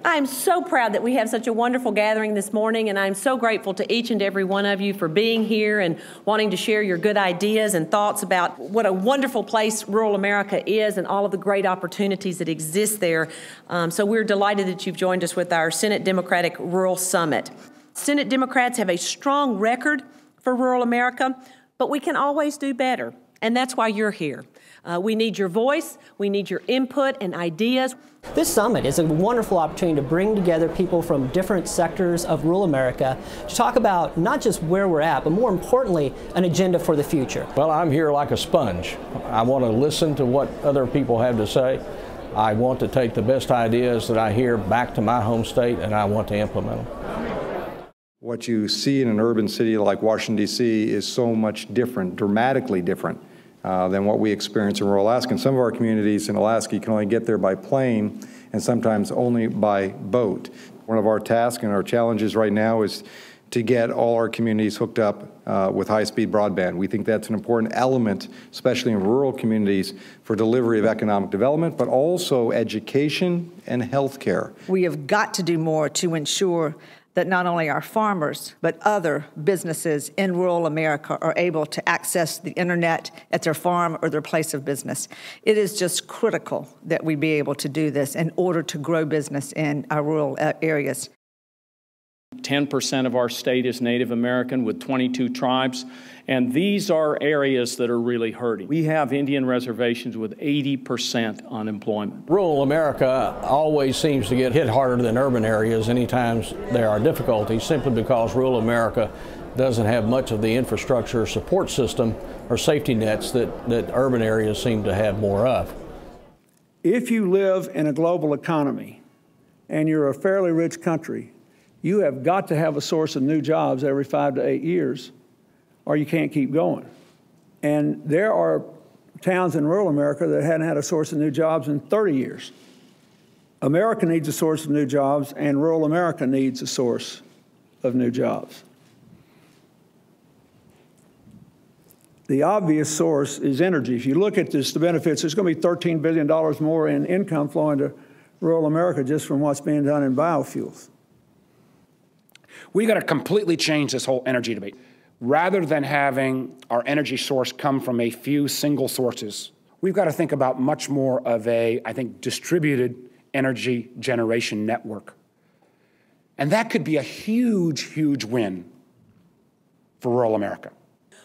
I'm so proud that we have such a wonderful gathering this morning, and I'm so grateful to each and every one of you for being here and wanting to share your good ideas and thoughts about what a wonderful place rural America is and all of the great opportunities that exist there. So we're delighted that you've joined us with our Senate Democratic Rural Summit. Senate Democrats have a strong record for rural America, but we can always do better, and that's why you're here. We need your voice, we need your input and ideas. This summit is a wonderful opportunity to bring together people from different sectors of rural America to talk about not just where we're at, but more importantly, an agenda for the future. Well, I'm here like a sponge. I want to listen to what other people have to say. I want to take the best ideas that I hear back to my home state, and I want to implement them. What you see in an urban city like Washington, D.C. is so much different, dramatically different than what we experience in rural Alaska. And some of our communities in Alaska, you can only get there by plane and sometimes only by boat. One of our tasks and our challenges right now is to get all our communities hooked up with high-speed broadband. We think that's an important element, especially in rural communities, for delivery of economic development, but also education and health care. We have got to do more to ensure that not only our farmers, but other businesses in rural America are able to access the internet at their farm or their place of business. It is just critical that we be able to do this in order to grow business in our rural areas. 10% of our state is Native American with 22 tribes, and these are areas that are really hurting. We have Indian reservations with 80% unemployment. Rural America always seems to get hit harder than urban areas anytime there are difficulties, simply because rural America doesn't have much of the infrastructure support system or safety nets that urban areas seem to have more of. If you live in a global economy and you're a fairly rich country, you have got to have a source of new jobs every 5 to 8 years, or you can't keep going. And there are towns in rural America that hadn't had a source of new jobs in 30 years. America needs a source of new jobs, and rural America needs a source of new jobs. The obvious source is energy. If you look at this, the benefits, there's going to be $13 billion more in income flowing to rural America just from what's being done in biofuels. We got to completely change this whole energy debate. Rather than having our energy source come from a few single sources, we've got to think about much more of a, I think, distributed energy generation network. And that could be a huge, huge win for rural America.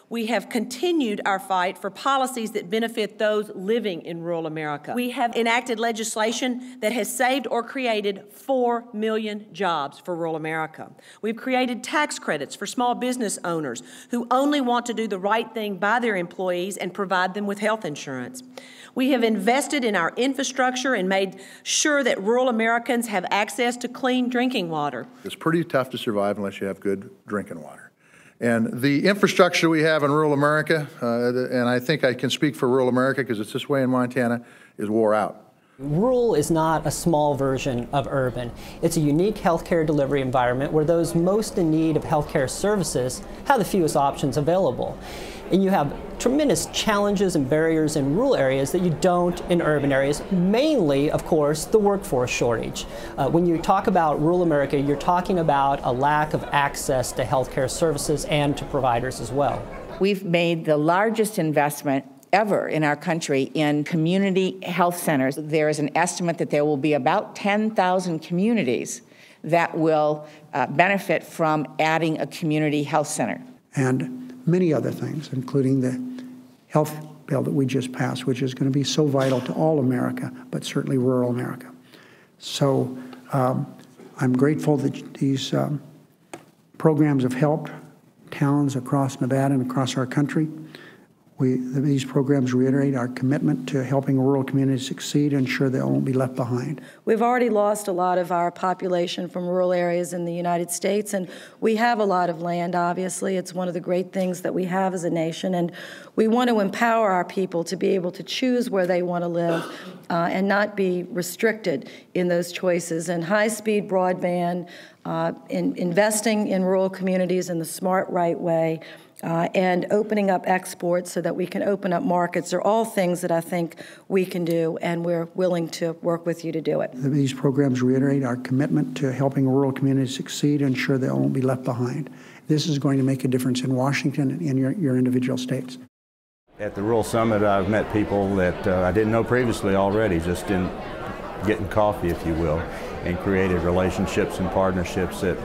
We have continued our fight for policies that benefit those living in rural America. We have enacted legislation that has saved or created 4 million jobs for rural America. We've created tax credits for small business owners who only want to do the right thing by their employees and provide them with health insurance. We have invested in our infrastructure and made sure that rural Americans have access to clean drinking water. It's pretty tough to survive unless you have good drinking water. And the infrastructure we have in rural America, and I think I can speak for rural America because it's this way in Montana, is wore out. Rural is not a small version of urban. It's a unique healthcare delivery environment where those most in need of healthcare services have the fewest options available. And you have tremendous challenges and barriers in rural areas that you don't in urban areas, mainly, of course, the workforce shortage. When you talk about rural America, you're talking about a lack of access to healthcare services and to providers as well. We've made the largest investment ever in our country in community health centers. There is an estimate that there will be about 10,000 communities that will benefit from adding a community health center. And many other things, including the health bill that we just passed, which is going to be so vital to all America, but certainly rural America. So I'm grateful that these programs have helped towns across Nevada and across our country. These programs reiterate our commitment to helping rural communities succeed and ensure they won't be left behind. We've already lost a lot of our population from rural areas in the United States, and we have a lot of land, obviously. It's one of the great things that we have as a nation, and we want to empower our people to be able to choose where they want to live and not be restricted in those choices. And high-speed broadband, investing in rural communities in the smart, right way, and opening up exports so that we can open up markets are all things that I think we can do, and we're willing to work with you to do it. These programs reiterate our commitment to helping rural communities succeed and ensure they won't be left behind. This is going to make a difference in Washington and in your individual states. At the Rural Summit, I've met people that I didn't know previously already, just in getting coffee, if you will, and created relationships and partnerships that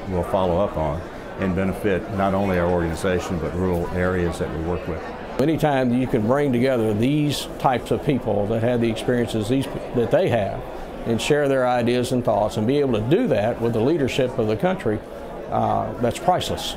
we'll follow up on and benefit not only our organization but rural areas that we work with. Anytime you can bring together these types of people that have the experiences that they have and share their ideas and thoughts and be able to do that with the leadership of the country, that's priceless.